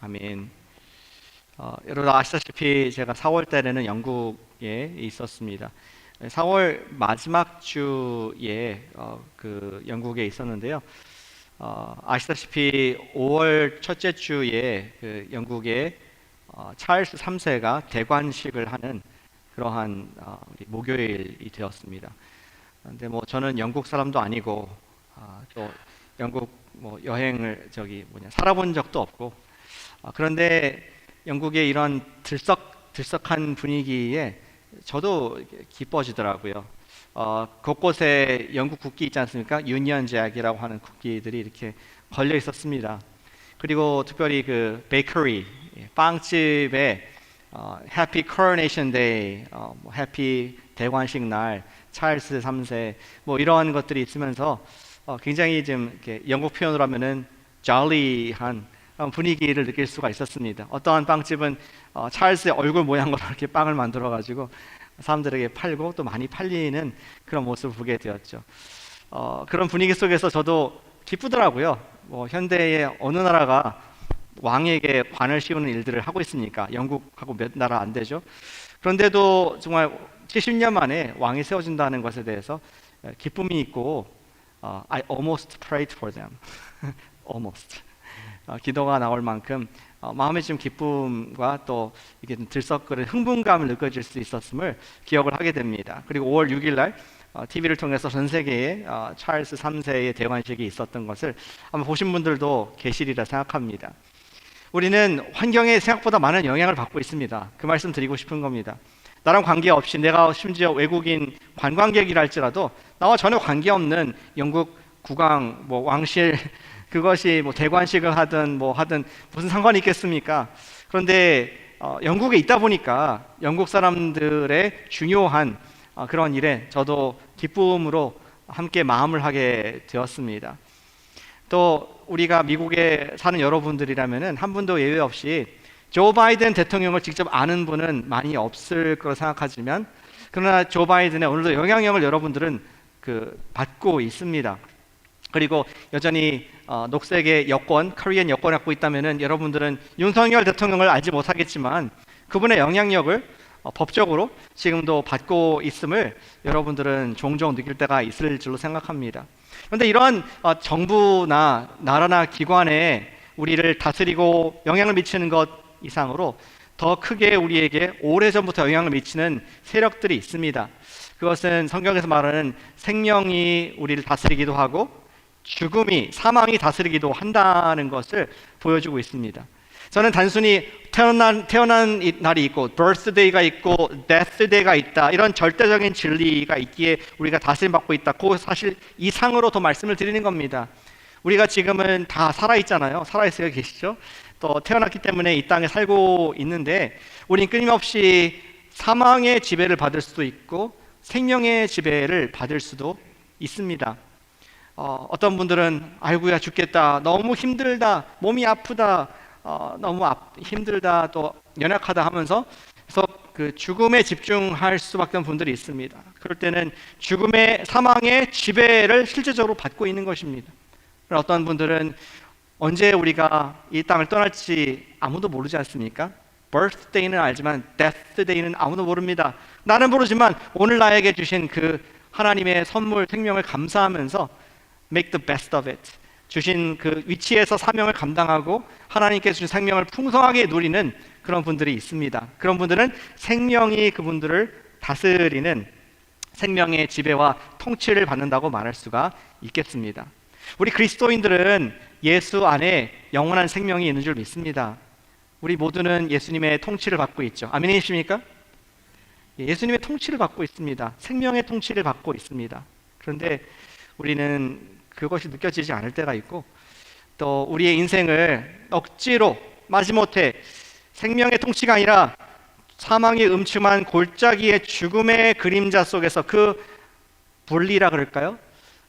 아멘. 여러분 아시다시피 제가 4월 달에는 영국에 있었습니다. 4월 마지막 주에 그 영국에 있었는데요. 아시다시피 5월 첫째 주에 그 영국의 찰스 3세가 대관식을 하는 그러한 우리 목요일이 되었습니다. 근데 뭐 저는 영국 사람도 아니고 또 영국 뭐 여행을 살아본 적도 없고 그런데 영국의 이런 들썩한 분위기에 저도 기뻐지더라고요. 곳곳에 영국 국기 있지 않습니까? 유니언 잭이라고 하는 국기들이 이렇게 걸려 있었습니다. 그리고 특별히 그 베이커리 빵집에 해피 코로네이션 데이, 해피 대관식 날, 찰스 3세 뭐 이런 것들이 있으면서 굉장히 좀 이렇게 영국 표현으로 하면은 jolly한 분위기를 느낄 수가 있었습니다. 어떠한 빵집은 찰스의 얼굴 모양으로 이렇게 빵을 만들어 가지고 사람들에게 팔고 또 많이 팔리는 그런 모습을 보게 되었죠. 그런 분위기 속에서 저도 기쁘더라고요. 뭐 현대의 어느 나라가 왕에게 관을 씌우는 일들을 하고 있습니까? 영국하고 몇 나라 안 되죠. 그런데도 정말 70년 만에 왕이 세워진다는 것에 대해서 기쁨이 있고 I almost prayed for them. almost. 기도가 나올 만큼 마음에 좀 기쁨과 또 이게 들썩거리는 흥분감을 느껴질 수 있었음을 기억을 하게 됩니다. 그리고 5월 6일 날 TV를 통해서 전 세계에 찰스 3세의 대관식이 있었던 것을 아마 보신 분들도 계시리라 생각합니다. 우리는 환경에 생각보다 많은 영향을 받고 있습니다. 그 말씀 드리고 싶은 겁니다. 나랑 관계없이 내가 심지어 외국인 관광객이라 할지라도 나와 전혀 관계없는 영국 국왕, 뭐 왕실 그것이 뭐 대관식을 하든 뭐 하든 무슨 상관이 있겠습니까? 그런데 영국에 있다 보니까 영국 사람들의 중요한 그런 일에 저도 기쁨으로 함께 마음을 하게 되었습니다. 또 우리가 미국에 사는 여러분들이라면은 한 분도 예외 없이 조 바이든 대통령을 직접 아는 분은 많이 없을 거라 생각하지만 그러나 조 바이든의 오늘도 영향력을 여러분들은 받고 있습니다. 그리고 여전히 녹색의 여권, 코리안 여권을 갖고 있다면은 여러분들은 윤석열 대통령을 알지 못하겠지만 그분의 영향력을 법적으로 지금도 받고 있음을 여러분들은 종종 느낄 때가 있을 줄로 생각합니다. 그런데 이러한 정부나 나라나 기관에 우리를 다스리고 영향을 미치는 것 이상으로 더 크게 우리에게 오래전부터 영향을 미치는 세력들이 있습니다. 그것은 성경에서 말하는 생명이 우리를 다스리기도 하고 죽음이, 사망이 다스리기도 한다는 것을 보여주고 있습니다. 저는 단순히 태어난 날이 있고 birthday가 있고 deathday가 있다, 이런 절대적인 진리가 있기에 우리가 다스림받고 있다, 그 사실 이상으로 더 말씀을 드리는 겁니다. 우리가 지금은 다 살아있잖아요. 살아있어요. 계시죠? 또 태어났기 때문에 이 땅에 살고 있는데 우리는 끊임없이 사망의 지배를 받을 수도 있고 생명의 지배를 받을 수도 있습니다. 어떤 분들은 아이고야 죽겠다, 너무 힘들다, 몸이 아프다, 너무 힘들다, 또 연약하다 하면서 그래서 그 죽음에 집중할 수밖에 없는 분들이 있습니다. 그럴 때는 죽음의, 사망의 지배를 실제적으로 받고 있는 것입니다. 어떤 분들은 언제 우리가 이 땅을 떠날지 아무도 모르지 않습니까? birthday는 알지만 deathday는 아무도 모릅니다. 나는 모르지만 오늘 나에게 주신 그 하나님의 선물 생명을 감사하면서 make the best of it, 주신 그 위치에서 사명을 감당하고 하나님께서 주신 생명을 풍성하게 누리는 그런 분들이 있습니다. 그런 분들은 생명이 그분들을 다스리는 생명의 지배와 통치를 받는다고 말할 수가 있겠습니다. 우리 그리스도인들은 예수 안에 영원한 생명이 있는 줄 믿습니다. 우리 모두는 예수님의 통치를 받고 있죠. 아멘이십니까? 예수님의 통치를 받고 있습니다. 생명의 통치를 받고 있습니다. 그런데 우리는 그것이 느껴지지 않을 때가 있고 또 우리의 인생을 억지로 마지못해 생명의 통치가 아니라 사망의 음침한 골짜기의 죽음의 그림자 속에서 그 분리라 그럴까요?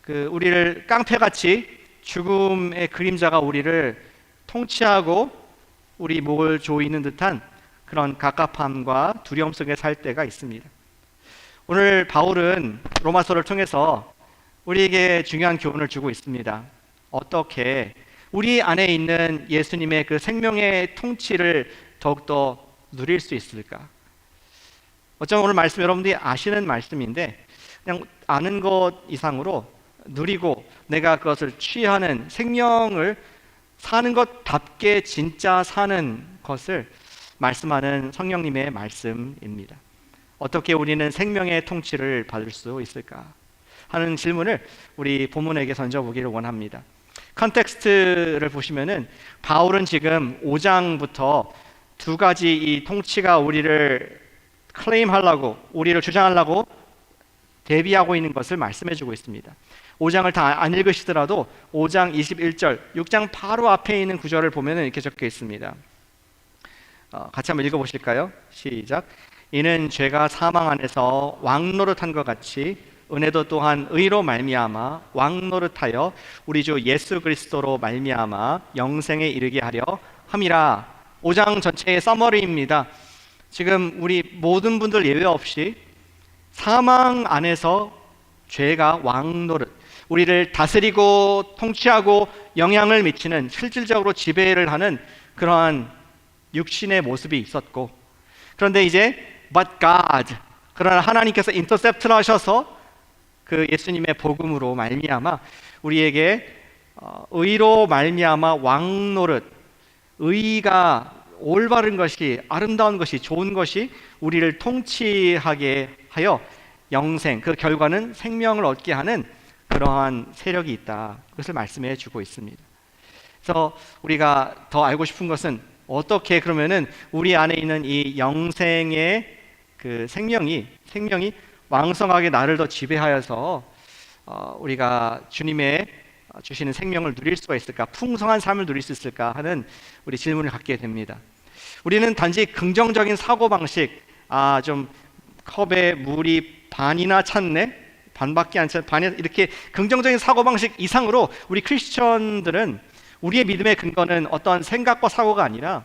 우리를 깡패같이 죽음의 그림자가 우리를 통치하고 우리 목을 조이는 듯한 그런 갑갑함과 두려움 속에 살 때가 있습니다. 오늘 바울은 로마서를 통해서 우리에게 중요한 교훈을 주고 있습니다. 어떻게 우리 안에 있는 예수님의 그 생명의 통치를 더욱더 누릴 수 있을까? 어쩌면 오늘 말씀 여러분들이 아시는 말씀인데 그냥 아는 것 이상으로 누리고 내가 그것을 취하는 생명을 사는 것답게 진짜 사는 것을 말씀하는 성령님의 말씀입니다. 어떻게 우리는 생명의 통치를 받을 수 있을까 하는 질문을 우리 본문에게 던져보기를 원합니다. 컨텍스트를 보시면은 바울은 지금 5장부터 두 가지 이 통치가 우리를 클레임하려고, 우리를 주장하려고 대비하고 있는 것을 말씀해주고 있습니다. 5장을 다 안 읽으시더라도 5장 21절, 6장 바로 앞에 있는 구절을 보면 이렇게 적혀 있습니다. 같이 한번 읽어보실까요? 시작. 이는 죄가 사망 안에서 왕노릇한 것 같이 은혜도 또한 의로 말미암아 왕노릇하여 우리 주 예수 그리스도로 말미암아 영생에 이르게 하려 함이라. 5장 전체의 서머리입니다. 지금 우리 모든 분들 예외 없이 사망 안에서 죄가 왕노릇, 우리를 다스리고 통치하고 영향을 미치는, 실질적으로 지배를 하는 그러한 육신의 모습이 있었고, 그런데 이제 but God, 그러나 하나님께서 인터셉트를 하셔서 그 예수님의 복음으로 말미암아 우리에게 의로 말미암아 왕노릇, 의가 올바른 것이, 아름다운 것이, 좋은 것이 우리를 통치하게 하여 영생, 그 결과는 생명을 얻게 하는 그러한 세력이 있다. 그것을 말씀해 주고 있습니다. 그래서 우리가 더 알고 싶은 것은 어떻게 그러면은 우리 안에 있는 이 영생의 그 생명이 왕성하게 나를 더 지배하여서 우리가 주님의 주시는 생명을 누릴 수가 있을까, 풍성한 삶을 누릴 수 있을까 하는 우리 질문을 갖게 됩니다. 우리는 단지 긍정적인 사고방식, 좀 컵에 물이 반이나 찼네, 반밖에 안 찼, 반이, 이렇게 긍정적인 사고방식 이상으로 우리 크리스천들은 우리의 믿음의 근거는 어떤 생각과 사고가 아니라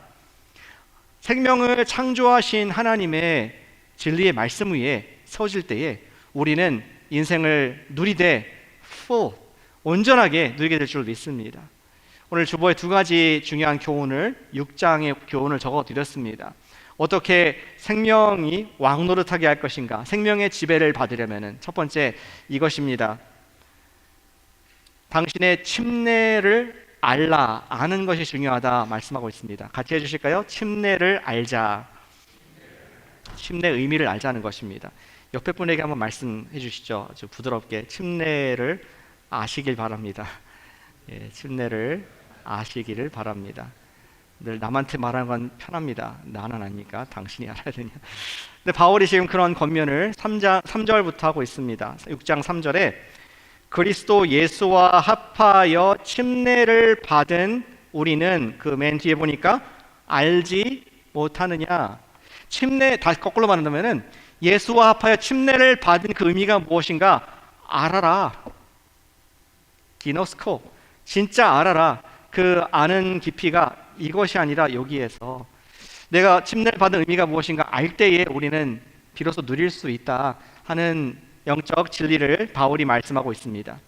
생명을 창조하신 하나님의 진리의 말씀 위에 서질 때에 우리는 인생을 누리되 온전하게 누리게 될 줄 믿습니다. 오늘 주보에 두 가지 중요한 교훈을, 6장의 교훈을 적어드렸습니다. 어떻게 생명이 왕노릇하게 할 것인가, 생명의 지배를 받으려면 첫 번째 이것입니다. 당신의 침례를 아는 것이 중요하다 말씀하고 있습니다. 같이 해주실까요? 침례를 알자. 침례의 의미를 알자는 것입니다. 옆에 분에게 한번 말씀해 주시죠. 아주 부드럽게 침례를 아시길 바랍니다. 예, 침례를 아시기를 바랍니다. 늘 남한테 말하는 건 편합니다. 나는 아니까 당신이 알아야 되냐. 근데 바울이 지금 그런 권면을 3절부터 하고 있습니다. 6장 3절에 그리스도 예수와 합하여 침례를 받은 우리는, 그 맨 뒤에 보니까 알지 못하느냐. 침례, 다시 거꾸로 말한다면은 예수와 합하여 침례를 받은 그 의미가 무엇인가 알아라. 기노스코, 진짜 알아라. 그 아는 깊이가 이것이 아니라 여기에서 내가 침례를 받은 의미가 무엇인가 알 때에 우리는 비로소 누릴 수 있다 하는 영적 진리를 바울이 말씀하고 있습니다.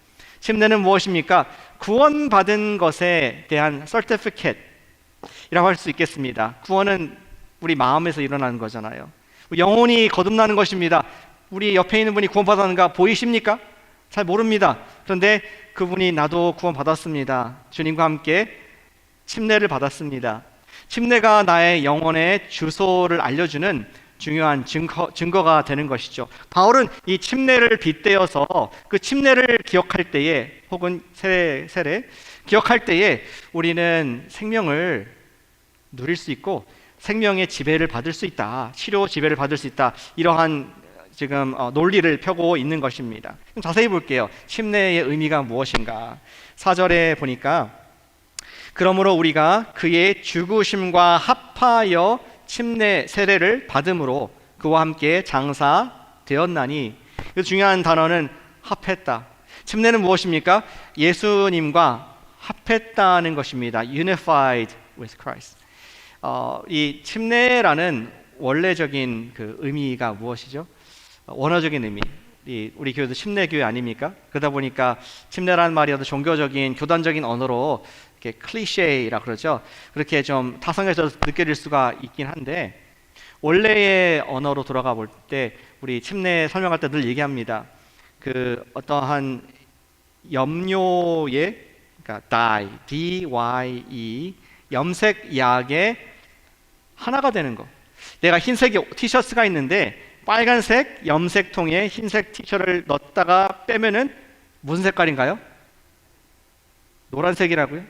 침례는 무엇입니까? 구원받은 것에 대한 certificate이라고 할 수 있겠습니다. 구원은 우리 마음에서 일어나는 거잖아요. 영혼이 거듭나는 것입니다. 우리 옆에 있는 분이 구원받았는가 보이십니까? 잘 모릅니다. 그런데 그분이 나도 구원받았습니다. 주님과 함께 침례를 받았습니다. 침례가 나의 영혼의 주소를 알려주는 중요한 증거가 되는 것이죠. 바울은 이 침례를 빗대어서 그 침례를 기억할 때에, 혹은 세례 기억할 때에 우리는 생명을 누릴 수 있고 생명의 지배를 받을 수 있다, 치료 지배를 받을 수 있다, 이러한 지금 논리를 펴고 있는 것입니다. 자세히 볼게요. 침례의 의미가 무엇인가. 4절에 보니까 그러므로 우리가 그의 죽으심과 합하여 침례 세례를 받음으로 그와 함께 장사되었나니. 중요한 단어는 합했다. 침례는 무엇입니까? 예수님과 합했다는 것입니다. Unified with Christ. 이 침례라는 원래적인 그 의미가 무엇이죠? 원어적인 의미. 우리 교회도 침례교회 아닙니까? 그러다 보니까 침례라는 말이 어떤 종교적인, 교단적인 언어로 이렇게 클리셰라 그러죠. 그렇게 좀 타성에서 느껴질 수가 있긴 한데 원래의 언어로 돌아가 볼 때 우리 침례 설명할 때 늘 얘기합니다. 그 어떠한 염료의 그러니까 dye, D-Y-E 염색약의 하나가 되는 거. 내가 흰색 티셔츠가 있는데 빨간색 염색통에 흰색 티셔츠를 넣었다가 빼면은 무슨 색깔인가요? 노란색이라고요?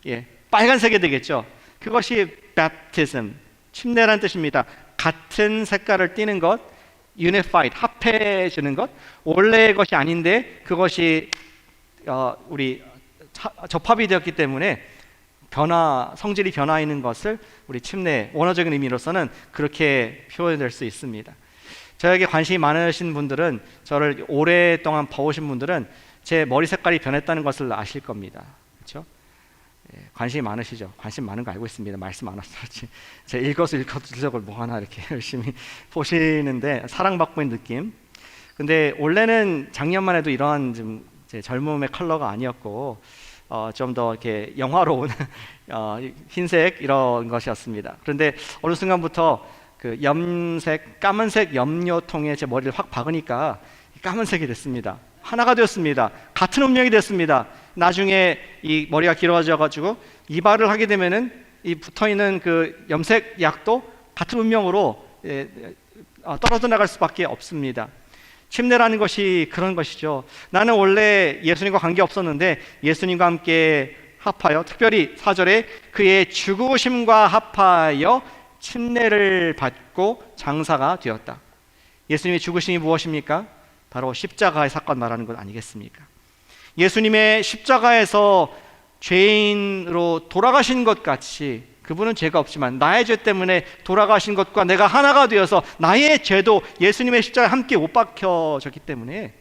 예, 빨간색이 되겠죠. 그것이 baptism, 침례란 뜻입니다. 같은 색깔을 띠는 것, unified, 합해지는 것. 원래의 것이 아닌데 그것이 우리 접합이 되었기 때문에 성질이 변화 있는 것을 우리 침례, 원어적인 의미로서는 그렇게 표현될 수 있습니다. 저에게 관심이 많으신 분들은, 저를 오랫동안 봐오신 분들은 제 머리 색깔이 변했다는 것을 아실 겁니다. 그렇죠? 예, 관심이 많으시죠? 관심 많은 거 알고 있습니다. 말씀 안 와서 그렇지. 제 일거수일투족을 뭐 하나 이렇게 열심히 보시는데 사랑받고 있는 느낌. 근데 원래는 작년만 해도 이러한 좀 제 젊음의 컬러가 아니었고 좀 더 이렇게 영화로운 흰색 이런 것이었습니다. 그런데 어느 순간부터 그 까만색 염료통에 제 머리를 확 박으니까 까만색이 됐습니다. 하나가 되었습니다. 같은 운명이 됐습니다. 나중에 이 머리가 길어져 가지고 이발을 하게 되면은 이 붙어 있는 그 염색 약도 같은 운명으로 떨어져 나갈 수밖에 없습니다. 침례라는 것이 그런 것이죠. 나는 원래 예수님과 관계 없었는데 예수님과 함께 합하여, 특별히 4절에 그의 죽으심과 합하여 침례를 받고 장사가 되었다. 예수님의 죽으심이 무엇입니까? 바로 십자가의 사건 말하는 것 아니겠습니까? 예수님의 십자가에서 죄인으로 돌아가신 것 같이, 그분은 죄가 없지만 나의 죄 때문에 돌아가신 것과 내가 하나가 되어서 나의 죄도 예수님의 십자가에 함께 못 박혀졌기 때문에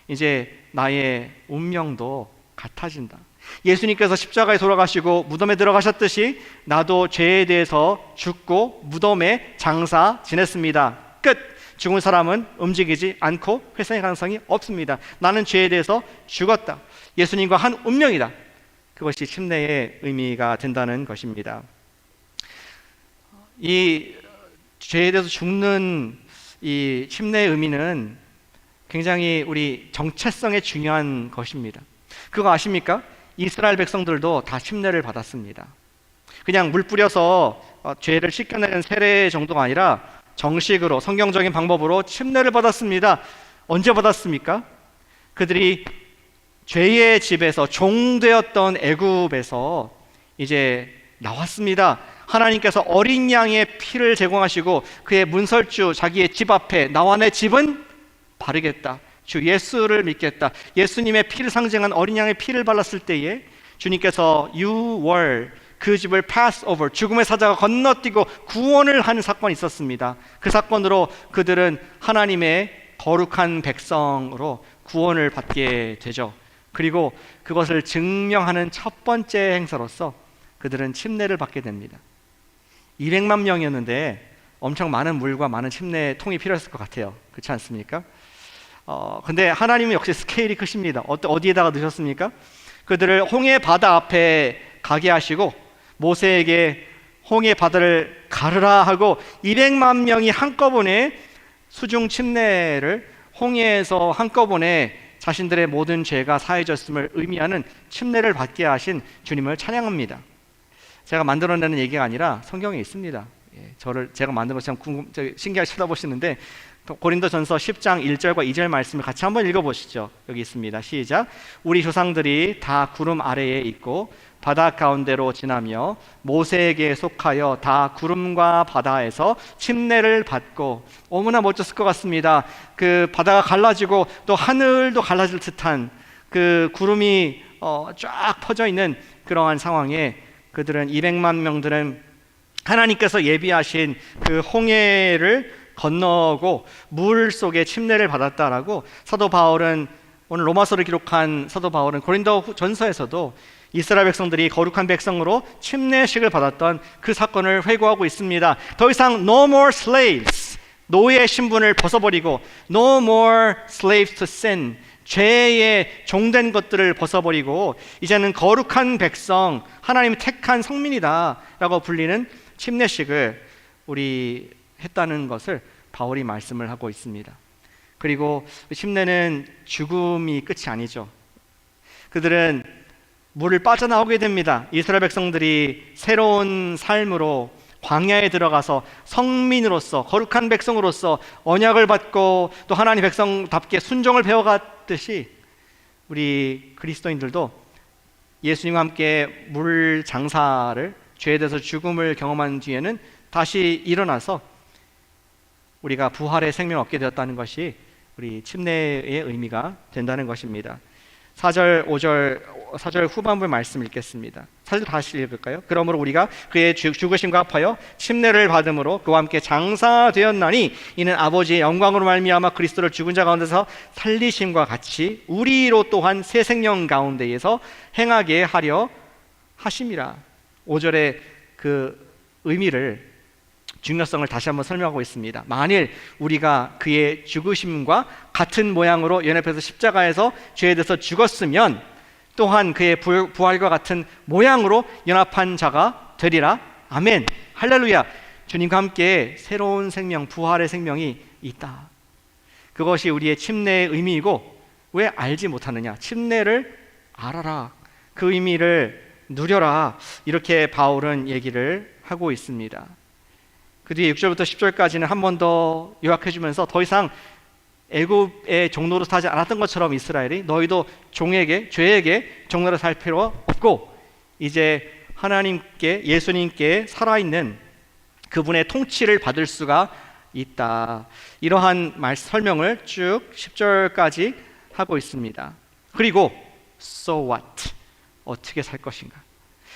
이제 나의 운명도 같아진다. 예수님께서 십자가에 돌아가시고 무덤에 들어가셨듯이 나도 죄에 대해서 죽고 무덤에 장사 지냈습니다. 끝! 죽은 사람은 움직이지 않고 회생의 가능성이 없습니다. 나는 죄에 대해서 죽었다. 예수님과 한 운명이다. 그것이 침례의 의미가 된다는 것입니다. 이 죄에 대해서 죽는 이 침례의 의미는 굉장히 우리 정체성에 중요한 것입니다. 그거 아십니까? 이스라엘 백성들도 다 침례를 받았습니다. 그냥 물 뿌려서 죄를 씻겨내는 세례 정도가 아니라 정식으로 성경적인 방법으로 침례를 받았습니다. 언제 받았습니까? 그들이 죄의 집에서 종되었던 애굽에서 이제 나왔습니다. 하나님께서 어린 양의 피를 제공하시고 그의 문설주 자기의 집 앞에 나와 내 집은 바르겠다. 주 예수를 믿겠다. 예수님의 피를 상징한 어린 양의 피를 발랐을 때에 주님께서 You were 그 집을 pass over, 죽음의 사자가 건너뛰고 구원을 하는 사건이 있었습니다. 그 사건으로 그들은 하나님의 거룩한 백성으로 구원을 받게 되죠. 그리고 그것을 증명하는 첫 번째 행사로서 그들은 침례를 받게 됩니다. 200만 명이었는데 엄청 많은 물과 많은 침례 통이 필요했을 것 같아요. 그렇지 않습니까? 근데 하나님은 역시 스케일이 크십니다. 어디에다가 넣으셨습니까? 그들을 홍해 바다 앞에 가게 하시고 모세에게 홍해 바다를 가르라 하고 200만 명이 한꺼번에 수중 침례를 홍해에서 한꺼번에 자신들의 모든 죄가 사해졌음을 의미하는 침례를 받게 하신 주님을 찬양합니다. 제가 만들어내는 얘기가 아니라 성경에 있습니다. 제가 만든 것처럼 신기하게 쳐다보시는데 고린도전서 10장 1절과 2절 말씀을 같이 한번 읽어보시죠. 여기 있습니다. 시작. 우리 조상들이 다 구름 아래에 있고 바다 가운데로 지나며 모세에게 속하여 다 구름과 바다에서 침례를 받고, 너무나 멋졌을 것 같습니다. 그 바다가 갈라지고 또 하늘도 갈라질 듯한 그 구름이 쫙 퍼져 있는 그러한 상황에 그들은 200만 명들은 하나님께서 예비하신 그 홍해를 건너고 물 속에 침례를 받았다라고 사도 바울은, 오늘 로마서를 기록한 사도 바울은 고린도 전서에서도 이스라엘 백성들이 거룩한 백성으로 침례식을 받았던 그 사건을 회고하고 있습니다. 더 이상 no more slaves, 노예의 신분을 벗어버리고 no more slaves to sin, 죄의 종된 것들을 벗어버리고 이제는 거룩한 백성, 하나님이 택한 성민이다 라고 불리는 침례식을 우리 했다는 것을 바울이 말씀을 하고 있습니다. 그리고 침례는 죽음이 끝이 아니죠. 그들은 물을 빠져나오게 됩니다. 이스라엘 백성들이 새로운 삶으로 광야에 들어가서 성민으로서, 거룩한 백성으로서 언약을 받고 또 하나님 백성답게 순종을 배워갔듯이 우리 그리스도인들도 예수님과 함께 물 장사를, 죄에 대해서 죽음을 경험한 뒤에는 다시 일어나서 우리가 부활의 생명을 얻게 되었다는 것이 우리 침례의 의미가 된다는 것입니다. 4절, 5절, 4절 후반부 말씀 읽겠습니다. 4절 다시 읽을까요? 그러므로 우리가 그의 죽으심과 합하여 침례를 받음으로 그와 함께 장사되었나니 이는 아버지의 영광으로 말미암아 그리스도를 죽은 자 가운데서 살리심과 같이 우리로 또한 새 생명 가운데에서 행하게 하려 하심이라. 5절의 그 의미를, 중요성을 다시 한번 설명하고 있습니다. 만일 우리가 그의 죽으심과 같은 모양으로 연합해서 십자가에서 죄에 대해서 죽었으면 또한 그의 부활과 같은 모양으로 연합한 자가 되리라. 아멘. 할렐루야. 주님과 함께 새로운 생명, 부활의 생명이 있다. 그것이 우리의 침례의 의미이고, 왜 알지 못하느냐? 침례를 알아라. 그 의미를 누려라. 이렇게 바울은 얘기를 하고 있습니다. 그 뒤에 6절부터 10절까지는 한 번 더 요약해 주면서 더 이상 애굽의 종로로 사지 않았던 것처럼 이스라엘이 너희도 종에게, 죄에게 종로로 살 필요 없고 이제 하나님께, 예수님께 살아있는 그분의 통치를 받을 수가 있다. 이러한 설명을 쭉 10절까지 하고 있습니다. 그리고 So what? 어떻게 살 것인가?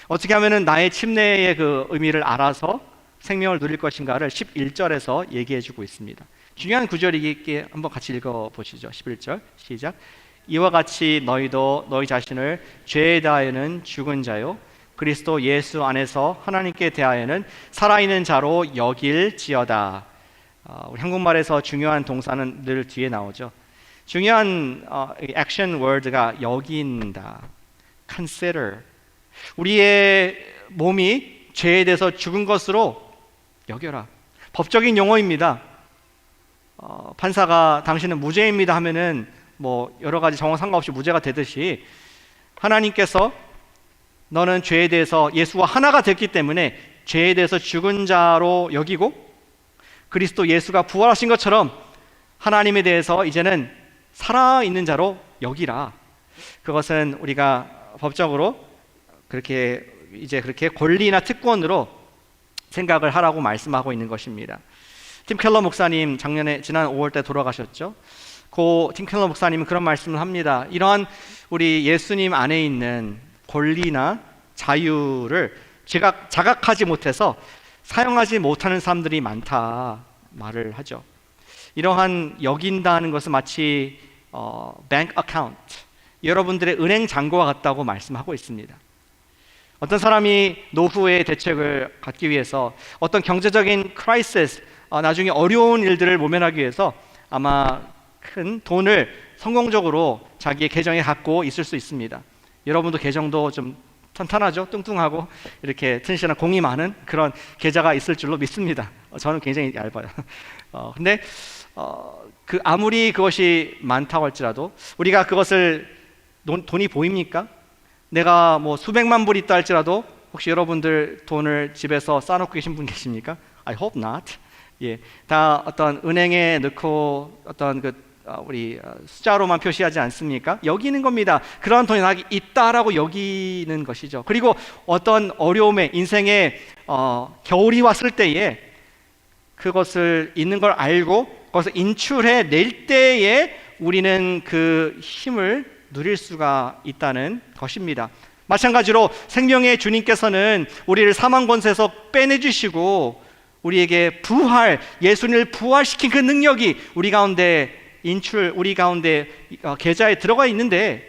어떻게 하면은 나의 침례의 그 의미를 알아서 생명을 누릴 것인가를 11절에서 얘기해주고 있습니다. 중요한 구절이기에 한번 같이 읽어보시죠. 11절 시작. 이와 같이 너희도 너희 자신을 죄에 대하여는 죽은 자요 그리스도 예수 안에서 하나님께 대하여는 살아있는 자로 여길지어다. 우리 한국말에서 중요한 동사는 늘 뒤에 나오죠. 중요한 액션 워드가 여긴다, consider. 우리의 몸이 죄에 대해서 죽은 것으로 여겨라. 법적인 용어입니다. 판사가 당신은 무죄입니다 하면은 뭐 여러 가지 정황 상관없이 무죄가 되듯이 하나님께서 너는 죄에 대해서 예수와 하나가 됐기 때문에 죄에 대해서 죽은 자로 여기고 그리스도 예수가 부활하신 것처럼 하나님에 대해서 이제는 살아있는 자로 여기라. 그것은 우리가 법적으로 그렇게 권리나 특권으로 생각을 하라고 말씀하고 있는 것입니다. 팀 켈러 목사님 지난 5월 때 돌아가셨죠. 팀 켈러 목사님은 그런 말씀을 합니다. 이러한 우리 예수님 안에 있는 권리나 자유를 자각하지 못해서 사용하지 못하는 사람들이 많다 말을 하죠. 이러한 여긴다는 것은 마치 bank account, 여러분들의 은행 잔고와 같다고 말씀하고 있습니다. 어떤 사람이 노후의 대책을 갖기 위해서 어떤 경제적인 크라이시스, 나중에 어려운 일들을 모면하기 위해서 아마 큰 돈을 성공적으로 자기의 계정에 갖고 있을 수 있습니다. 여러분도 계정도 좀 탄탄하죠? 뚱뚱하고 이렇게 튼실한 공이 많은 그런 계좌가 있을 줄로 믿습니다. 저는 굉장히 얇아요. 근데 아무리 그것이 많다고 할지라도 우리가 그것을 돈이 보입니까? 내가 뭐 수백만 불 있다 할지라도 혹시 여러분들 돈을 집에서 쌓아놓고 계신 분 계십니까? I hope not. 예, 다 어떤 은행에 넣고 어떤 우리 숫자로만 표시하지 않습니까? 여기는 겁니다. 그런 돈이 있다라고 여기는 것이죠. 그리고 어떤 어려움에 인생에 겨울이 왔을 때에 그것을 있는 걸 알고 그것을 인출해 낼 때에 우리는 그 힘을 누릴 수가 있다는 것입니다. 마찬가지로 생명의 주님께서는 우리를 사망 권세에서 빼내주시고 우리에게 예수님을 부활시킨 그 능력이 우리 가운데 우리 가운데 계좌에 들어가 있는데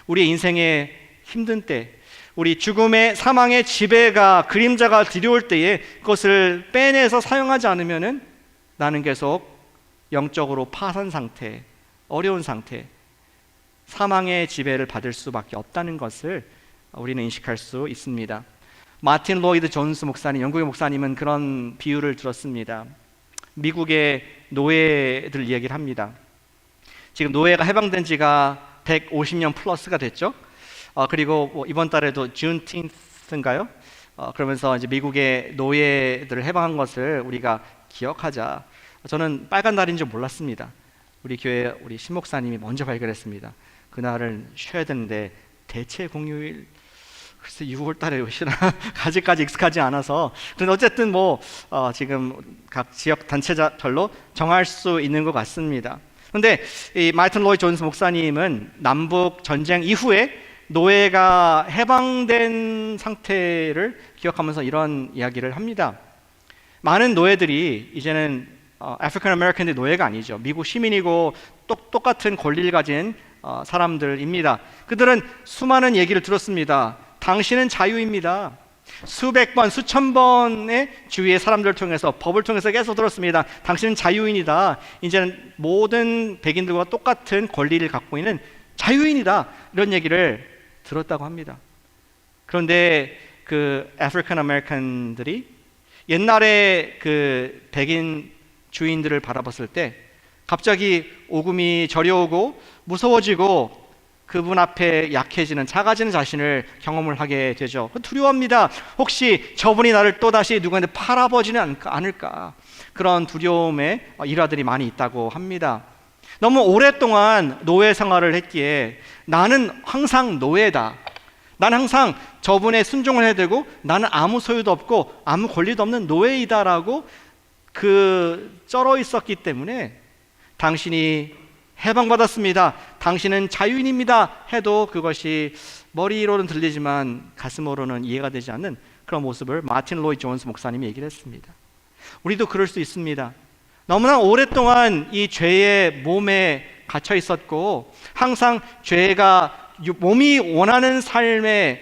우리의 인생의 힘든 때, 우리 죽음의 사망의 지배가 그림자가 들여올 때에 그것을 빼내서 사용하지 않으면은 나는 계속 영적으로 파산 상태, 어려운 상태, 사망의 지배를 받을 수밖에 없다는 것을 우리는 인식할 수 있습니다. 마틴 로이드 존스 목사님, 영국의 목사님은 그런 비유를 들었습니다. 미국의 노예들 이야기를 합니다. 지금 노예가 해방된 지가 150년 플러스가 됐죠. 그리고 뭐 이번 달에도 Juneteenth인가요? 그러면서 이제 미국의 노예들을 해방한 것을 우리가 기억하자. 저는 빨간 날인 줄 몰랐습니다. 우리 교회 우리 신목사님이 먼저 발견했습니다. 그날은 쉬어야 되는데 대체 공휴일, 글쎄 6월 달에 오시나 아직까지 익숙하지 않아서. 그런데 어쨌든 지금 각 지역 단체별로 정할 수 있는 것 같습니다. 그런데 이 마틴 로이드 존스 목사님은 남북 전쟁 이후에 노예가 해방된 상태를 기억하면서 이런 이야기를 합니다. 많은 노예들이 이제는 아프리칸 아메리칸들이 노예가 아니죠. 미국 시민이고 똑같은 권리를 가진 사람들입니다. 그들은 수많은 얘기를 들었습니다. 당신은 자유입니다. 수백 번, 수천 번의 주위의 사람들을 통해서, 법을 통해서 계속 들었습니다. 당신은 자유인이다. 이제는 모든 백인들과 똑같은 권리를 갖고 있는 자유인이다. 이런 얘기를 들었다고 합니다. 그런데 그 아프리칸 아메리칸들이 옛날에 그 백인 주인들을 바라봤을 때 갑자기 오금이 저려오고 무서워지고 그분 앞에 약해지는, 작아지는 자신을 경험을 하게 되죠. 두려워합니다. 혹시 저분이 나를 또다시 누구한테 팔아버지는 않을까, 그런 두려움의 일화들이 많이 있다고 합니다. 너무 오랫동안 노예 생활을 했기에 나는 항상 노예다, 나는 항상 저분의 순종을 해야 되고 나는 아무 소유도 없고 아무 권리도 없는 노예이다라고 쩔어 있었기 때문에 당신이 해방받았습니다, 당신은 자유인입니다 해도 그것이 머리로는 들리지만 가슴으로는 이해가 되지 않는 그런 모습을 마틴 로이드 존스 목사님이 얘기를 했습니다. 우리도 그럴 수 있습니다. 너무나 오랫동안 이 죄의 몸에 갇혀 있었고 항상 죄가 몸이 원하는 삶에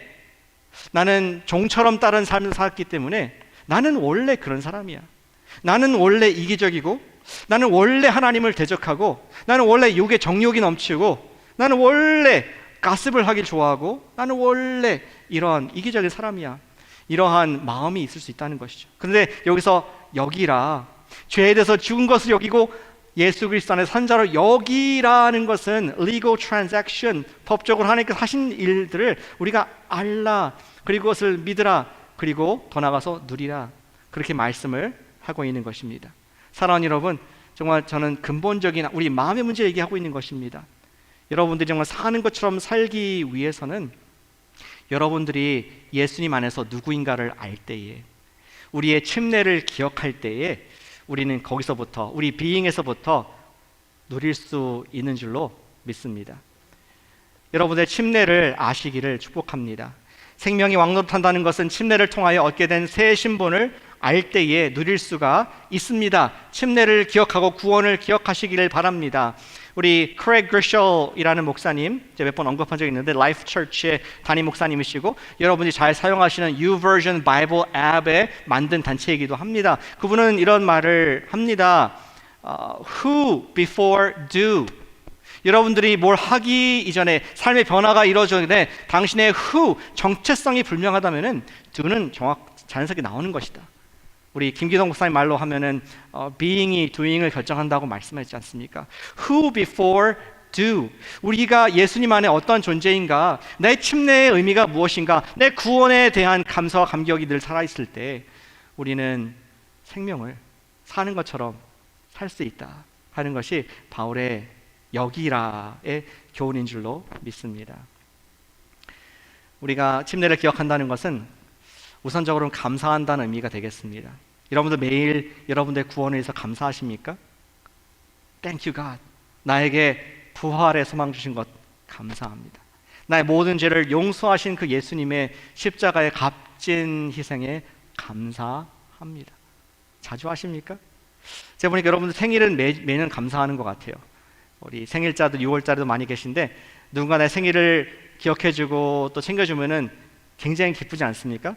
나는 종처럼 따른 삶을 살았기 때문에 나는 원래 그런 사람이야, 나는 원래 이기적이고 나는 원래 하나님을 대적하고 나는 원래 욕에 정욕이 넘치고 나는 원래 가습을 하길 좋아하고 나는 원래 이러한 이기적인 사람이야, 이러한 마음이 있을 수 있다는 것이죠. 그런데 여기서 여기라, 죄에 대해서 죽은 것을 여기고 예수 그리스도 안에 산자로 여기라는 것은 legal transaction, 법적으로 하나님께서 하신 일들을 우리가 알라, 그리고 그것을 믿으라, 그리고 더 나아가서 누리라, 그렇게 말씀을 하고 있는 것입니다. 사랑하는 여러분, 정말 저는 근본적인 우리 마음의 문제 얘기하고 있는 것입니다. 여러분들이 정말 사는 것처럼 살기 위해서는 여러분들이 예수님 안에서 누구인가를 알 때에, 우리의 침례를 기억할 때에 우리는 거기서부터, 우리 비잉에서부터 누릴 수 있는 줄로 믿습니다. 여러분의 침례를 아시기를 축복합니다. 생명이 왕노릇한다는 것은 침례를 통하여 얻게 된 새 신분을 알 때에 누릴 수가 있습니다. 침례를 기억하고 구원을 기억하시기를 바랍니다. 우리 크레이그 그리셜이라는 목사님, 제가 몇 번 언급한 적이 있는데 라이프 처치의 담임 목사님이시고 여러분이 잘 사용하시는 YouVersion 바이블 앱에 만든 단체이기도 합니다. 그분은 이런 말을 합니다. Who before do. 여러분들이 뭘 하기 이전에 삶의 변화가 이루어졌는데 당신의 who, 정체성이 불명하다면은 do는 자연스럽게 나오는 것이다. 우리 김기동 목사님 말로 하면은 being이 doing을 결정한다고 말씀하지 않습니까? Who before do. 우리가 예수님 안에 어떤 존재인가, 내 침례의 의미가 무엇인가, 내 구원에 대한 감사와 감격이 늘 살아있을 때 우리는 생명을 사는 것처럼 살 수 있다 하는 것이 바울의 여기라의 교훈인 줄로 믿습니다. 우리가 침례를 기억한다는 것은 우선적으로는 감사한다는 의미가 되겠습니다. 여러분들 매일 여러분들의 구원을 위해서 감사하십니까? Thank you God. 나에게 부활의 소망 주신 것 감사합니다. 나의 모든 죄를 용서하신 그 예수님의 십자가의 값진 희생에 감사합니다. 자주 하십니까? 제가 보니까 여러분들 생일은 매년 감사하는 것 같아요. 우리 생일자도 6월자도 많이 계신데 누군가 내 생일을 기억해주고 또 챙겨주면은 굉장히 기쁘지 않습니까?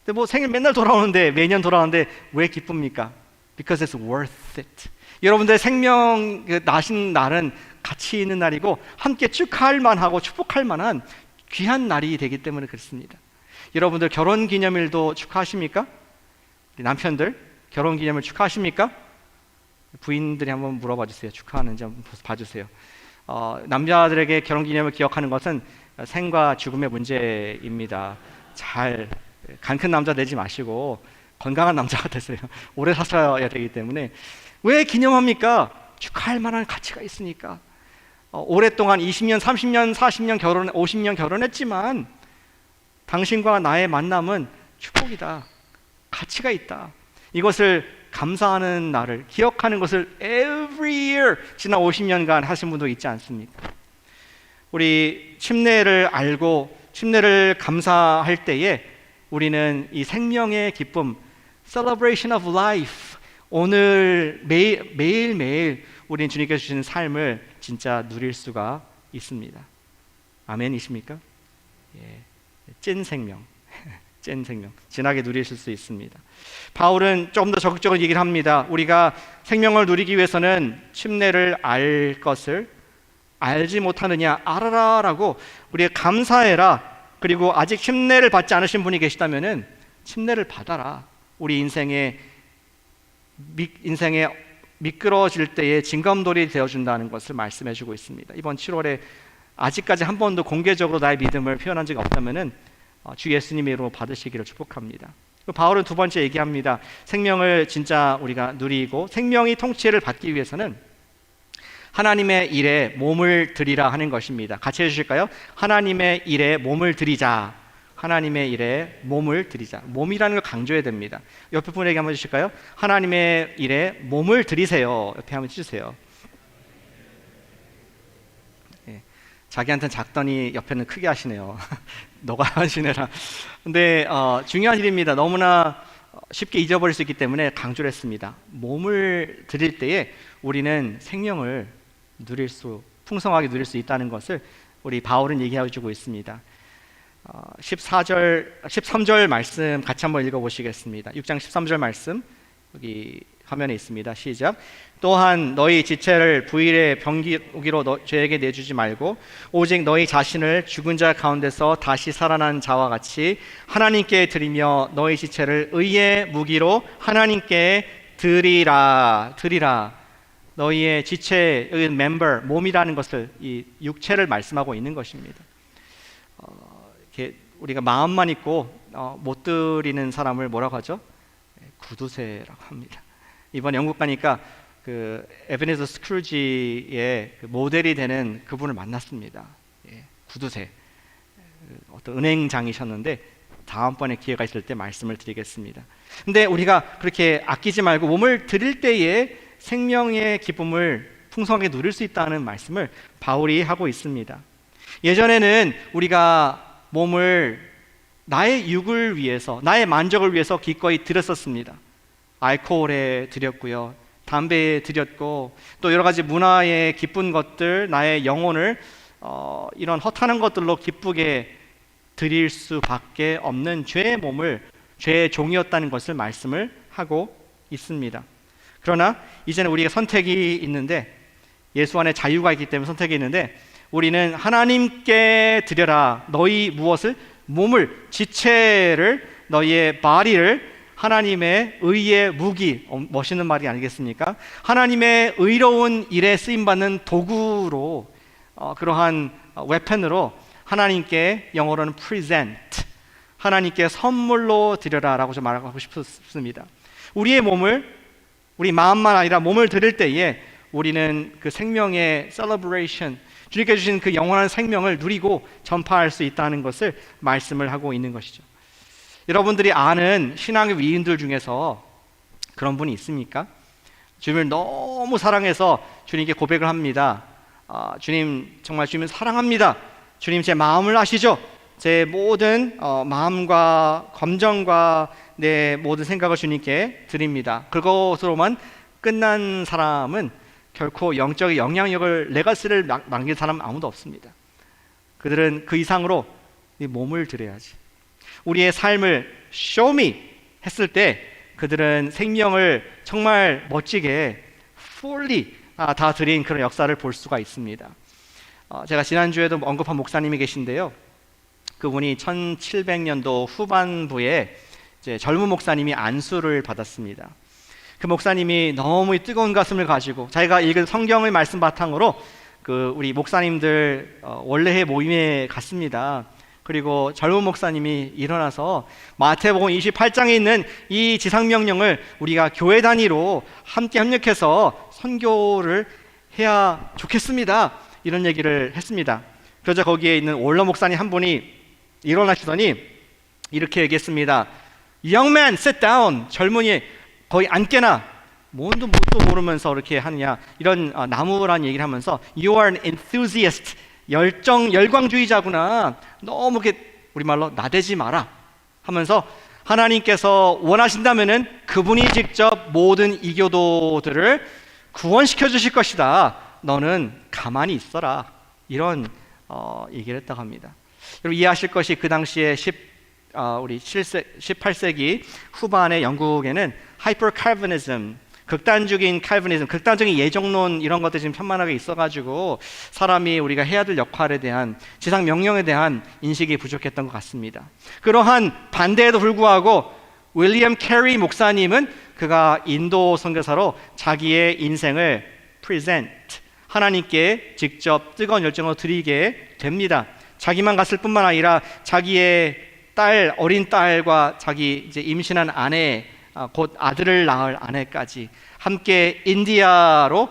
근데 생일 맨날 돌아오는데, 매년 돌아오는데 왜 기쁩니까? Because it's worth it. 여러분들의 생명 나신 날은 가치 있는 날이고 함께 축하할 만하고 축복할 만한 귀한 날이 되기 때문에 그렇습니다. 여러분들 결혼 기념일도 축하하십니까? 남편들 결혼 기념일 축하하십니까? 부인들이 한번 물어봐 주세요. 축하하는지 한번 봐주세요. 남자들에게 결혼 기념일 기억하는 것은 생과 죽음의 문제입니다. 잘 간 큰 남자 되지 마시고 건강한 남자가 되세요. 오래 사셔야 되기 때문에. 왜 기념합니까? 축하할 만한 가치가 있으니까. 오랫동안 20년, 30년, 40년 50년 결혼했지만 당신과 나의 만남은 축복이다. 가치가 있다. 이것을 감사하는 날을 기억하는 것을 every year 지난 50년간 하신 분도 있지 않습니까? 우리 침례를 알고 침례를 감사할 때에 우리는 이 생명의 기쁨, celebration of life, 오늘 매일매일 우리는 주님께서 주시는 삶을 진짜 누릴 수가 있습니다. 아멘이십니까? 예, 찐 생명, 찐 생명, 진하게 누리실 수 있습니다. 바울은 조금 더 적극적으로 얘기를 합니다. 우리가 생명을 누리기 위해서는 침례를 알 것을 알지 못하느냐, 알아라 라고 우리가 감사해라. 그리고 아직 침례를 받지 않으신 분이 계시다면은 침례를 받아라. 우리 인생에 미끄러질 때에 징검돌이 되어준다는 것을 말씀해주고 있습니다. 이번 7월에 아직까지 한 번도 공개적으로 나의 믿음을 표현한 적이 없다면은 주 예수님의 이름으로 받으시기를 축복합니다. 바울은 두 번째 얘기합니다. 생명을 진짜 우리가 누리고 생명이 통치를 받기 위해서는 하나님의 일에 몸을 드리라 하는 것입니다. 같이 해주실까요? 하나님의 일에 몸을 드리자. 하나님의 일에 몸을 드리자. 몸이라는 걸 강조해야 됩니다. 옆에 분에게 한번 해주실까요? 하나님의 일에 몸을 드리세요. 옆에 한번 해주세요. 네. 자기한테는 작더니 옆에는 크게 하시네요. 너가 하시느라. 근데 중요한 일입니다. 너무나 쉽게 잊어버릴 수 있기 때문에 강조를 했습니다. 몸을 드릴 때에 우리는 생명을 풍성하게 누릴 수 있다는 것을 우리 바울은 얘기해 주고 있습니다. 13절 말씀 같이 한번 읽어보시겠습니다. 6장 13절 말씀 여기 화면에 있습니다. 시작. 또한 너희 지체를 부일의 병기로 죄에게 내주지 말고 오직 너희 자신을 죽은 자 가운데서 다시 살아난 자와 같이 하나님께 드리며 너희 지체를 의의 무기로 하나님께 드리라. 너희의 지체의 멤버, 몸이라는 것을 이 육체를 말씀하고 있는 것입니다. 이렇게 우리가 마음만 있고 못 드리는 사람을 뭐라고 하죠? 구두쇠라고 합니다. 이번 영국 가니까 그 에베네저 스크루지의 그 모델이 되는 그분을 만났습니다. 구두쇠. 어떤 은행장이셨는데 다음번에 기회가 있을 때 말씀을 드리겠습니다. 근데 우리가 그렇게 아끼지 말고 몸을 드릴 때에 생명의 기쁨을 풍성하게 누릴 수 있다는 말씀을 바울이 하고 있습니다. 예전에는 우리가 몸을 나의 육을 위해서, 나의 만족을 위해서 기꺼이 드렸었습니다. 알코올에 드렸고요, 담배에 드렸고, 또 여러 가지 문화의 기쁜 것들, 나의 영혼을 이런 허탄한 것들로 기쁘게 드릴 수밖에 없는 죄의 몸을 죄의 종이었다는 것을 말씀을 하고 있습니다. 그러나 이제는 우리가 선택이 있는데, 예수 안에 자유가 있기 때문에 선택이 있는데, 우리는 하나님께 드려라. 너희 무엇을? 몸을, 지체를, 너희의 바디를 하나님의 의의 무기, 멋있는 말이 아니겠습니까? 하나님의 의로운 일에 쓰임받는 도구로, 그러한 웨폰으로 하나님께, 영어로는 present, 하나님께 선물로 드려라 라고 좀 말하고 싶습니다. 우리의 몸을, 우리 마음만 아니라 몸을 드릴 때에 우리는 그 생명의 celebration, 주님께 주신 그 영원한 생명을 누리고 전파할 수 있다는 것을 말씀을 하고 있는 것이죠. 여러분들이 아는 신앙의 위인들 중에서 그런 분이 있습니까? 주님을 너무 사랑해서 주님께 고백을 합니다. 주님, 정말 주님을 사랑합니다. 주님, 제 마음을 아시죠? 제 모든 마음과 감정과 내 모든 생각을 주님께 드립니다. 그것으로만 끝난 사람은 결코 영적인 영향력을, 레가시를 남긴 사람은 아무도 없습니다. 그들은 그 이상으로 네 몸을 드려야지. 우리의 삶을 show me 했을 때 그들은 생명을 정말 멋지게 fully 다 드린 그런 역사를 볼 수가 있습니다. 제가 지난주에도 언급한 목사님이 계신데요. 그분이 1700년도 후반부에 이제 젊은 목사님이 안수를 받았습니다. 그 목사님이 너무 뜨거운 가슴을 가지고 자기가 읽은 성경의 말씀 바탕으로 우리 목사님들 원래회 모임에 갔습니다. 그리고 젊은 목사님이 일어나서 마태복음 28장에 있는 이 지상명령을 우리가 교회 단위로 함께 협력해서 선교를 해야 좋겠습니다. 이런 얘기를 했습니다. 그러자 거기에 있는 원로 목사님 한 분이 일어나시더니 이렇게 얘기했습니다. Young man, sit down. 젊은이 거의 앉게나. 뭔도 뭣도 모르면서 이렇게 하느냐. 이런 나무란 얘기를 하면서 You are an enthusiast. 열광주의자구나. 너무 이렇게 우리말로 나대지 마라 하면서 하나님께서 원하신다면은 그분이 직접 모든 이교도들을 구원시켜 주실 것이다. 너는 가만히 있어라. 이런 얘기를 했다고 합니다. 여러분 이해하실 것이 그 당시에 우리 18세기 후반의 영국에는 하이퍼 칼비니즘, 극단적인 칼비니즘, 극단적인 예정론 이런 것들이 지금 편만하게 있어가지고 사람이 우리가 해야 될 역할에 대한 지상 명령에 대한 인식이 부족했던 것 같습니다. 그러한 반대에도 불구하고 윌리엄 캐리 목사님은 그가 인도 선교사로 자기의 인생을 프레젠트 하나님께 직접 뜨거운 열정으로 드리게 됩니다. 자기만 갔을 뿐만 아니라 자기의 어린 딸과 자기 이제 임신한 아내, 곧 아들을 낳을 아내까지 함께 인디아로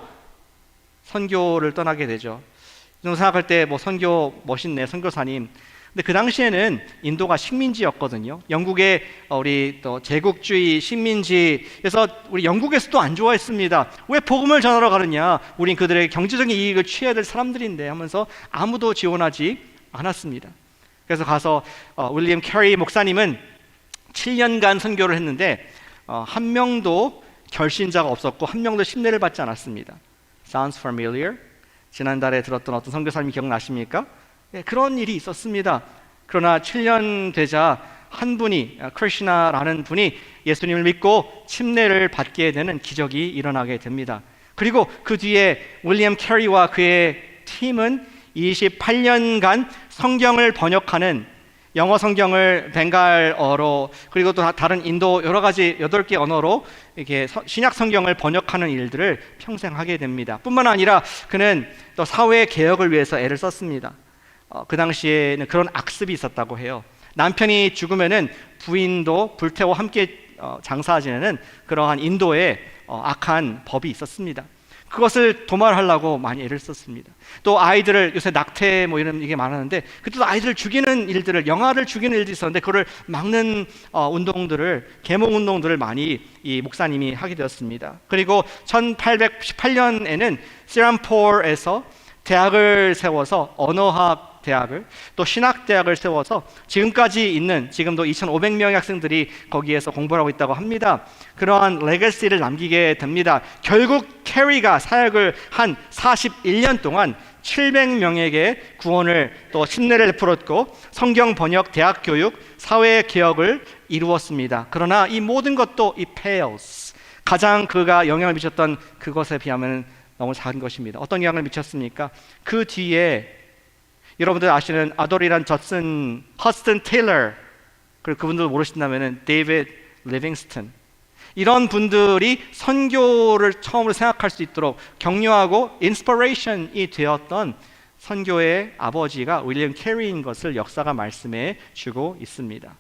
선교를 떠나게 되죠. 생각할 때 선교 멋있네, 선교사님. 근데 그 당시에는 인도가 식민지였거든요. 영국의 우리 또 제국주의 식민지에서 우리 영국에서도 안 좋아했습니다. 왜 복음을 전하러 가느냐? 우린 그들의 경제적인 이익을 취해야 될 사람들인데 하면서 아무도 지원하지 않았습니다. 그래서 가서 윌리엄 캐리 목사님은 7년간 선교를 했는데 한 명도 결신자가 없었고 한 명도 심례를 받지 않았습니다. Sounds familiar? 지난달에 들었던 어떤 선교사님 기억나십니까? 네, 그런 일이 있었습니다. 그러나 7년 되자 한 분이 크리시나라는 분이 예수님을 믿고 침례를 받게 되는 기적이 일어나게 됩니다. 그리고 그 뒤에 윌리엄 캐리와 그의 팀은 28년간 성경을 번역하는 영어 성경을 벵갈어로 그리고 또 다른 인도 여러 가지 8개 언어로 이렇게 신약 성경을 번역하는 일들을 평생 하게 됩니다. 뿐만 아니라 그는 또 사회 개혁을 위해서 애를 썼습니다. 그 당시에는 그런 악습이 있었다고 해요. 남편이 죽으면은 부인도 불태워 함께 장사 지내는 그러한 인도의 악한 법이 있었습니다. 그것을 도말하려고 많이 애를 썼습니다. 또 아이들을 요새 낙태 이런 이게 많았는데 그때도 아이들을 죽이는 일들을 영아를 죽이는 일들이 있었는데 그걸 막는 운동들을 계몽 운동들을 많이 이 목사님이 하게 되었습니다. 그리고 1818년에는 시람폴에서 대학을 세워서 언어학 대학을 또 신학대학을 세워서 지금까지 있는 지금도 2,500명의 학생들이 거기에서 공부를 하고 있다고 합니다. 그러한 레거시를 남기게 됩니다. 결국 캐리가 사역을 한 41년 동안 700명에게 구원을 또 침례를 베풀었고 성경 번역, 대학 교육, 사회 개혁을 이루었습니다. 그러나 이 모든 것도 이 pales 가장 그가 영향을 미쳤던 그것에 비하면 너무 작은 것입니다. 어떤 영향을 미쳤습니까? 그 뒤에 여러분들 아시는 아돌이란 허스튼 테일러 그리고 그분들 모르신다면 데이비드 리빙스턴 이런 분들이 선교를 처음으로 생각할 수 있도록 격려하고 인스피레이션이 되었던 선교의 아버지가 윌리엄 캐리인 것을 역사가 말씀해 주고 있습니다.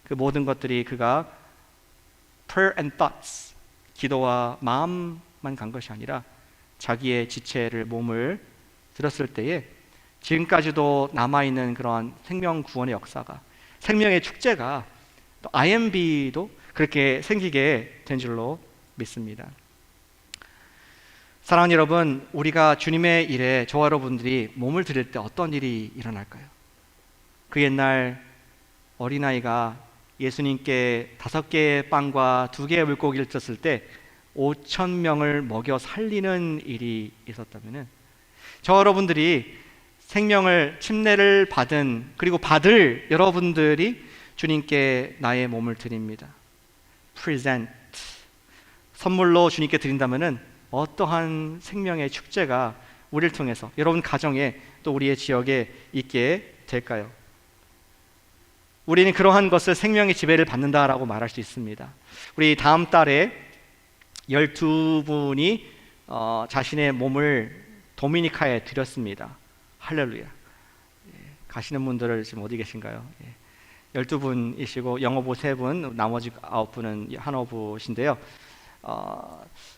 그 모든 것들이 그가 prayer and thoughts 기도와 마음만 간 것이 아니라 자기의 지체를 몸을 들었을 때에 지금까지도 남아있는 그러한 생명 구원의 역사가 생명의 축제가 또 IMB도 그렇게 생기게 된 줄로 믿습니다. 사랑하는 여러분, 우리가 주님의 일에 저와 여러분들이 몸을 드릴 때 어떤 일이 일어날까요? 그 옛날 어린아이가 예수님께 5개의 빵과 2개의 물고기를 줬을 때 5,000명을 먹여 살리는 일이 있었다면 저와 여러분들이 생명을 침례를 받은 그리고 받을 여러분들이 주님께 나의 몸을 드립니다. present 선물로 주님께 드린다면은 어떠한 생명의 축제가 우리를 통해서 여러분 가정에 또 우리의 지역에 있게 될까요? 우리는 그러한 것을 생명의 지배를 받는다라고 말할 수 있습니다. 우리 다음 달에 12분이 자신의 몸을 도미니카에 드렸습니다. 할렐루야. 가시는 분들을 지금 어디 계신가요? 12분이시고 영어부 3분, 나머지 9분은 한어부신데요.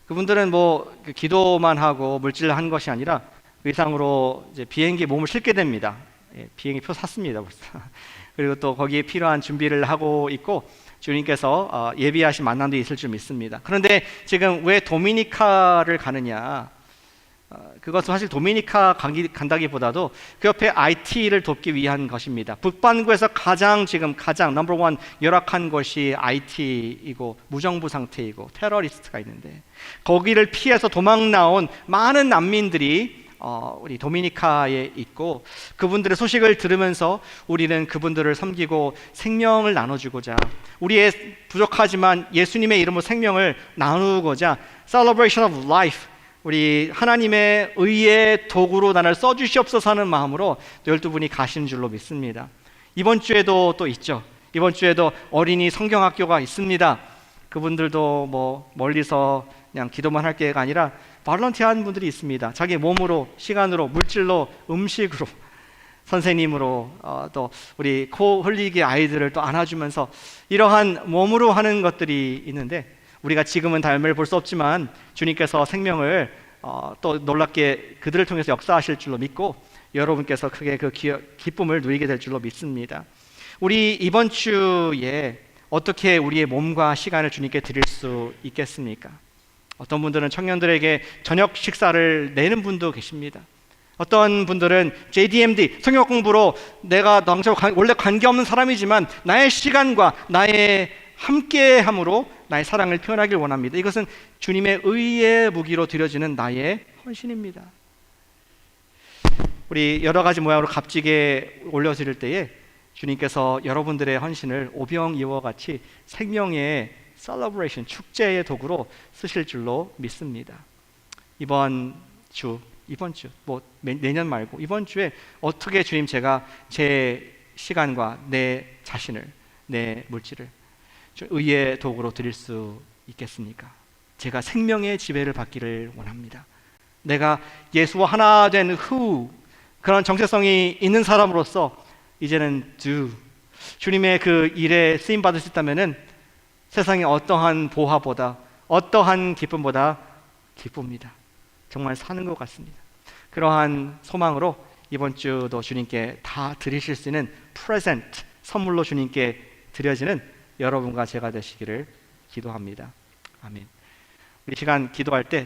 그분들은 그 기도만 하고 물질을 한 것이 아니라 그 이상으로 이제 비행기 몸을 싣게 됩니다. 비행기 표 샀습니다 벌써. 그리고 또 거기에 필요한 준비를 하고 있고 주님께서 예비하신 만남도 있을 줄 믿습니다. 그런데 지금 왜 도미니카를 가느냐? 그것은 사실 도미니카 간다기보다도 그 옆에 IT를 돕기 위한 것입니다. 북반구에서 가장 넘버 원 열악한 것이 IT이고 무정부 상태이고 테러리스트가 있는데 거기를 피해서 도망 나온 많은 난민들이 우리 도미니카에 있고 그분들의 소식을 들으면서 우리는 그분들을 섬기고 생명을 나눠주고자 우리의 부족하지만 예수님의 이름으로 생명을 나누고자 Celebration of Life 우리 하나님의 의의 도구로 나를 써주시옵소서 하는 마음으로 또 12분이 가신 줄로 믿습니다. 이번 주에도 또 있죠. 이번 주에도 어린이 성경학교가 있습니다. 그분들도 멀리서 그냥 기도만 할 게가 아니라 발런티어한 분들이 있습니다. 자기 몸으로, 시간으로, 물질로, 음식으로, 선생님으로 또 우리 코 흘리기 아이들을 또 안아주면서 이러한 몸으로 하는 것들이 있는데 우리가 지금은 다 열매를 볼 수 없지만 주님께서 생명을 또 놀랍게 그들을 통해서 역사하실 줄로 믿고 여러분께서 크게 그 기쁨을 누리게 될 줄로 믿습니다. 우리 이번 주에 어떻게 우리의 몸과 시간을 주님께 드릴 수 있겠습니까? 어떤 분들은 청년들에게 저녁 식사를 내는 분도 계십니다. 어떤 분들은 JDMD 성경 공부로 내가 너랑 원래 관계없는 사람이지만 나의 시간과 나의 함께함으로 나의 사랑을 표현하길 원합니다. 이것은 주님의 의의 무기로 드려지는 나의 헌신입니다. 우리 여러 가지 모양으로 값지게 올려드릴 때에 주님께서 여러분들의 헌신을 오병이어와 같이 생명의 셀러브레이션, 축제의 도구로 쓰실 줄로 믿습니다. 이번 주 내년 말고 이번 주에 어떻게 주님 제가 제 시간과 내 자신을, 내 물질을 의의 도구로 드릴 수 있겠습니까? 제가 생명의 지배를 받기를 원합니다. 내가 예수와 하나 된 후 그런 정체성이 있는 사람으로서 이제는 do 주님의 그 일에 쓰임 받을 수 있다면은 세상의 어떠한 보화보다 어떠한 기쁨보다 기쁩니다. 정말 사는 것 같습니다. 그러한 소망으로 이번 주도 주님께 다 드리실 수 있는 프레젠트, 선물로 주님께 드려지는 여러분과 제가 되시기를 기도합니다. 아멘. 우리 시간 기도할 때